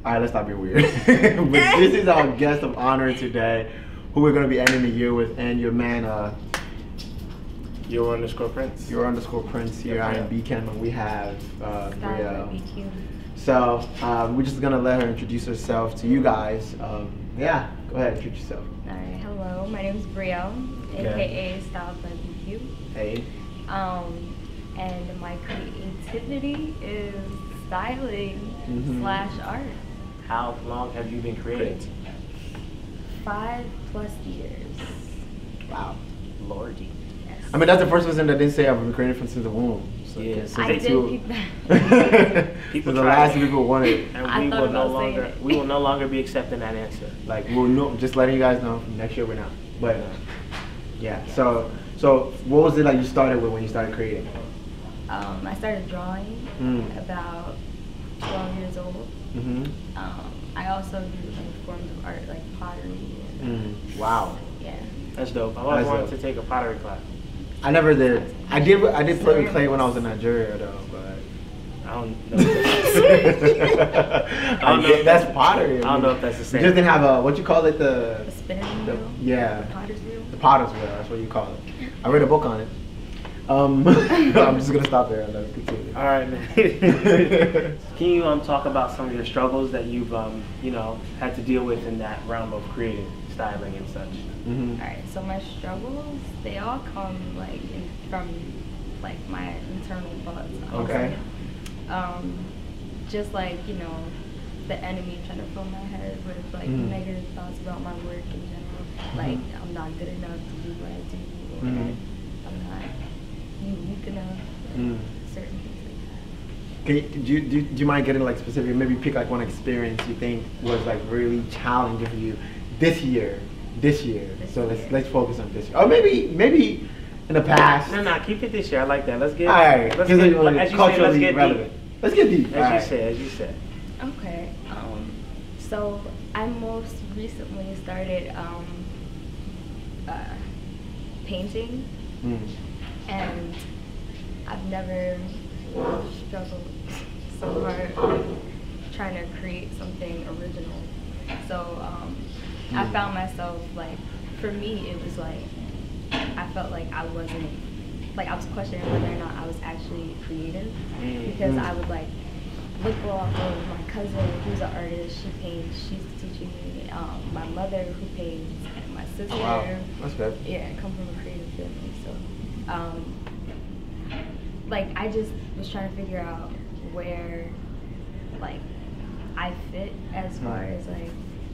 All right, let's not be weird. But this is our guest of honor today, who we're going to be ending the year with, and your man, Your_Prince. Your_Prince here. I am BChem, and we have Brielle. So we're just going to let her introduce herself to you guys. Yeah, go ahead, introduce yourself. All right, hello. My name is Brielle, aka Stylist by BQ. Hey. And my creativity is styling / art. How long have you been creating? 5+ years. Wow. Lordy. Yes. I mean, that's the first person that didn't say I've been creating since the womb. So, Yeah, since I they did two- peek that. People the try last it. people wanted. And I we thought will no about saying longer it. we will no longer be accepting that answer. Like, we'll know, just letting you guys know, next year we're not. But, yeah. So what was it like you started with when you started creating? I started drawing about 12 years old. I also do like forms of art like pottery. Wow. Yeah. That's dope. I always That's wanted dope. to take a pottery class. I never did. I did play with clay when I was in Nigeria though, but I don't know. That's pottery. I don't know if that's the same. You just didn't have a what you call it The spinning wheel. yeah, The potter's wheel. the potter's wheel. That's what you call it. I read a book on it. I'm just gonna stop there and let it continue. All right, man. Can you talk about some of your struggles that you've had to deal with in that realm of creating, styling, and such? Alright, so my struggles, they all come from my internal thoughts. Okay. Just the enemy trying to fill my head with negative thoughts about my work in general. Like I'm not good enough to do what I do, or I'm not unique enough. Certain things like that. Do you mind getting like specific? Maybe pick like one experience you think was like really challenging for you this year. So let's focus on this year. Or maybe in the past. No, keep it this year. I like that. Let's get. All right. Let's get. As you say, let's Culturally get relevant. deep. Let's get deep. As you said. Okay. So I most recently started painting, and I've never struggled so hard trying to create something original. So I found myself for me it was I felt like I wasn't I was questioning whether or not I was actually creative, because I would look off of my cousin who's an artist. She paints. She's teaching me. My mother who paints, and my sister. Oh, wow, that's good. Yeah, I come from a creative family, so I just was trying to figure out where I fit as far as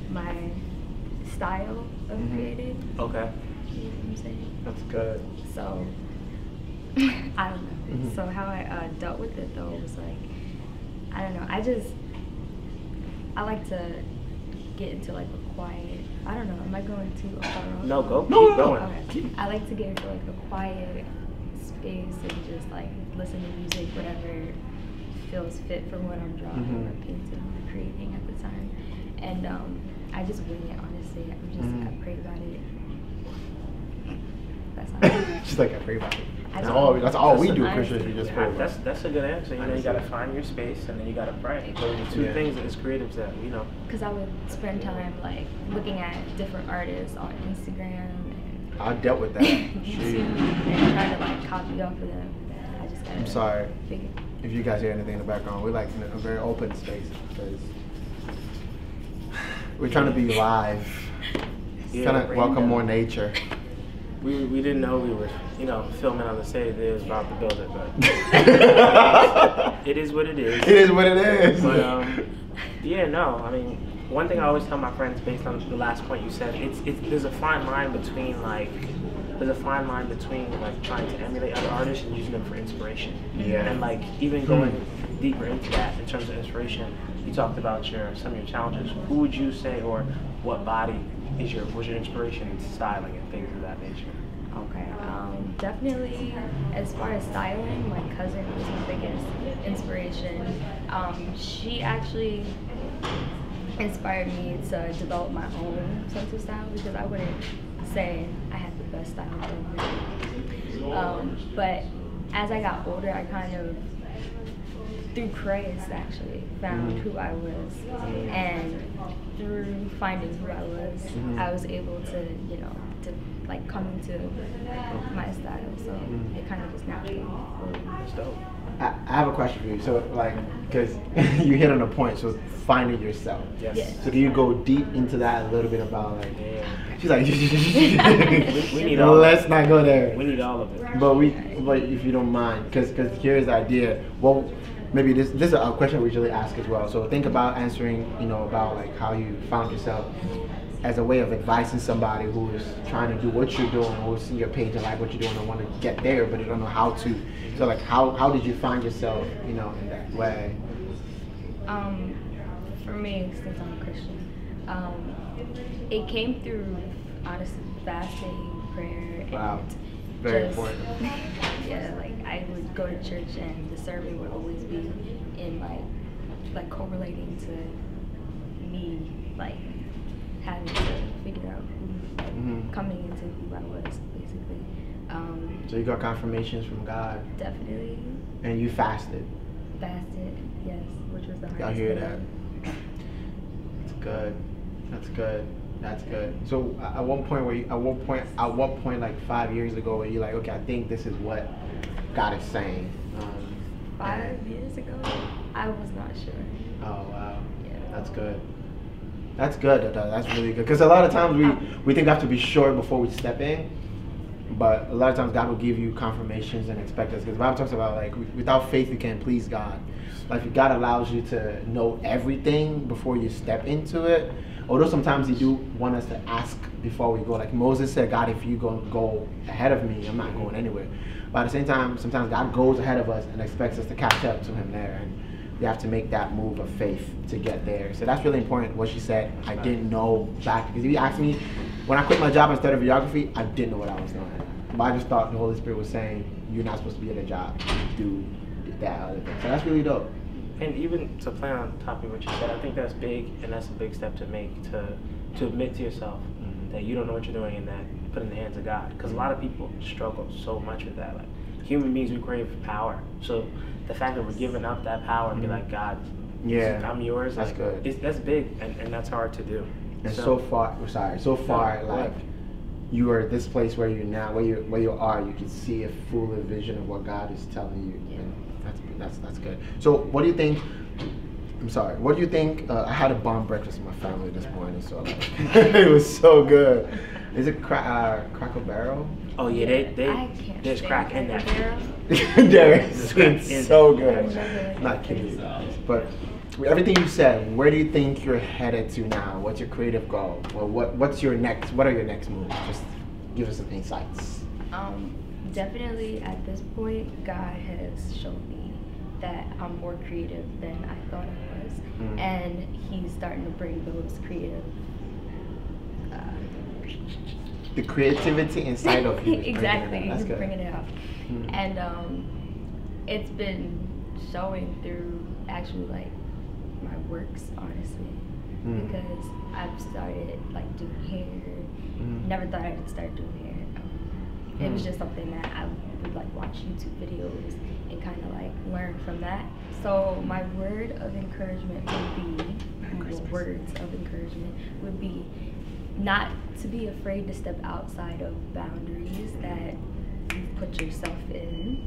my style of creating. Okay. You know what I'm saying? That's good. So I don't know. So how I dealt with it though was I don't know. I like to get into a quiet. I don't know. Am I going too far off? No, go. No, Keep going. Okay. I like to get into a quiet space and just listen to music, whatever feels fit for what I'm drawing or painting or creating at the time. And I just wing it, honestly. I pray about it. That's all. Just I pray about it. That's all we do, Christians. We just pray. That's a good answer. You gotta find your space, and then you gotta pray. Those are the two things as creatives that Because I would spend time looking at different artists on Instagram and I dealt with that. YouTube and trying to copy off of them. I just gotta. I'm sorry figure. if you guys hear anything in the background. We're in a very open space because we're trying to be live. Trying to welcome more nature. We didn't know we were filming on the set. It is about to build it, but it is what it is. It is what it is. But I mean, one thing I always tell my friends, based on the last point you said, there's a fine line between trying to emulate other artists and using them for inspiration. Yeah. And even going deeper into that in terms of inspiration, you talked about some of your challenges. Who would you say, or what body was your inspiration in styling and things of that nature? Okay, definitely as far as styling, my cousin was my biggest inspiration. She actually inspired me to develop my own sense of style, because I wouldn't say I had the best style ever. But as I got older, I kind of through Christ actually found who I was, and through finding who I was able to, you know, to like come into my style. So it kind of just naturally flowed. That's dope. I have a question for you. So, like, because you hit on a point. So, finding yourself. Yes. So, do you go deep into that a little bit about like? Yeah. She's like, we need all. Let's not go there. We need all of it. But if you don't mind, because here's the idea. Well, maybe this is a question we usually ask as well. So think about answering, you know, about like how you found yourself as a way of advising somebody who is trying to do what you're doing, who's seen your page and like what you're doing and want to get there, but they don't know how to. So like, how did you find yourself, you know, in that way? For me, since I'm a Christian, it came through honestly fasting, prayer, and Wow, very just, important. Yeah, like I would go to church and the sermon would always be in like correlating to me like having to figure out who, coming into who I was basically. So you got confirmations from God. Definitely. And you fasted. Fasted, yes, which was the hardest. I hear thing. that. That's good. That's good. That's good. So at one point, like 5 years ago, where you're like, okay, I think this is what God is saying. 5 years ago, I was not sure. Oh wow. Yeah. That's good. That's good. That's really good. Because a lot of times we think we have to be sure before we step in, but a lot of times God will give you confirmations and expect us. Because the Bible talks about like without faith you can't please God. Like if God allows you to know everything before you step into it, although sometimes He do want us to ask before we go. Like Moses said, God, if you go ahead of me, I'm not going anywhere. But at the same time, sometimes God goes ahead of us and expects us to catch up to Him there. And you have to make that move of faith to get there. So that's really important. What she said, I didn't know back. Because if you ask me, when I quit my job and studied videography, I didn't know what I was doing. But I just thought the Holy Spirit was saying, you're not supposed to be at a job. Do that other thing. So that's really dope. And even to play on top of what you said, I think that's big, and that's a big step to make, to admit to yourself that you don't know what you're doing and that you put in the hands of God. Because a lot of people struggle so much with that. Like human beings, we crave power. So the fact that we're giving up that power and be like, God, I'm yours. That's like, good. That's big, and that's hard to do. And so far, like you are at this place where you now, where you are, you can see a fuller vision of what God is telling you. And that's good. So what do you think? I'm sorry. What do you think? I had a bomb breakfast with my family this morning, so like, it was so good. Is it Cracker Barrel? Oh yeah, there's crack in that. There is. It's so good. Not kidding you guys, but everything you said, where do you think you're headed to now? What's your creative goal? Well, what are your next moves? Just give us some insights. Definitely at this point, God has shown me that I'm more creative than I thought I was, and He's starting to bring those creative. The creativity inside of you. Exactly, He's bringing it out, and it's been showing through actually like my works, honestly, because I've started like doing hair. Never thought I'd start doing hair. It was just something that I would like watch YouTube videos and kind of like learn from that. So my word of encouragement would be not to be afraid to step outside of boundaries that you put yourself in.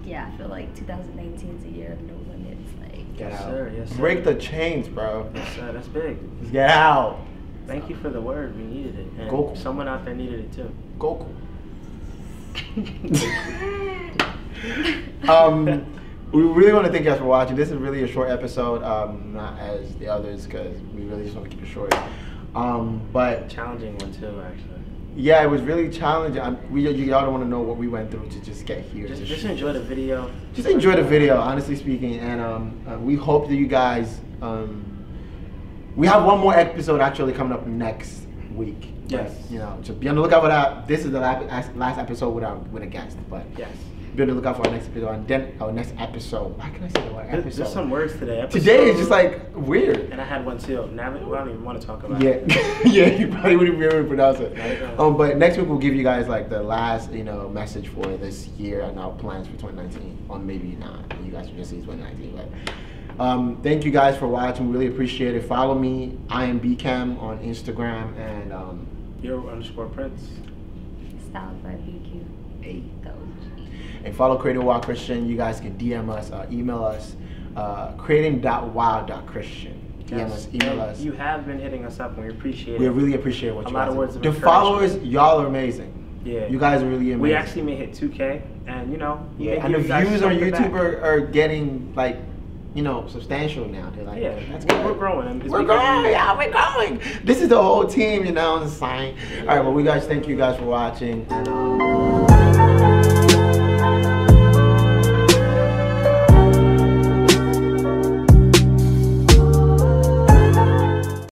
Yeah, I feel like 2019 is a year of no limits. Like, get out. Yes, sir. Break the chains, bro. Yes, sir. That's big. Just get out. Thank you for the word. We needed it. And Goku. Someone out there needed it too. Goku. We really want to thank you guys for watching. This is really a short episode, not as the others, because we really just want to keep it short. But challenging one too, actually. Yeah, it was really challenging. Y'all don't want to know what we went through to just get here. Just enjoy the video. Just enjoy the video, honestly speaking, and we hope that you guys. We have one more episode actually coming up next week. Yes. But, so be on the lookout for that. This is the last episode with a guest, but yes. Be on the lookout for our next episode. And then our next episode. Why can I say the word episode? There's some words today. Today is just like weird. And I had one too. Now we don't even want to talk about Yeah, it. yeah, you probably wouldn't be able to pronounce it. Right. But next week we'll give you guys like the last, message for this year and our plans for 2019, or maybe not. You guys will just see 2019. But thank you guys for watching. We really appreciate it. Follow me. I am BCam on Instagram and Your_Prince. Styled by BQ. And follow Creating Wild Christian. You guys can DM us, email us, creating.wild.christian. DM us, email us. You have been hitting us up and we appreciate it. We really appreciate what you guys words do. of The encouragement. followers, y'all are amazing. Yeah. You guys are really amazing. We actually may hit 2K and and the views on YouTube are getting like, substantial now. They're like, yeah, that's good. We're growing. We're growing, yeah, we're growing. This is the whole team, on the sign. All right, well, we guys, thank you guys for watching. And,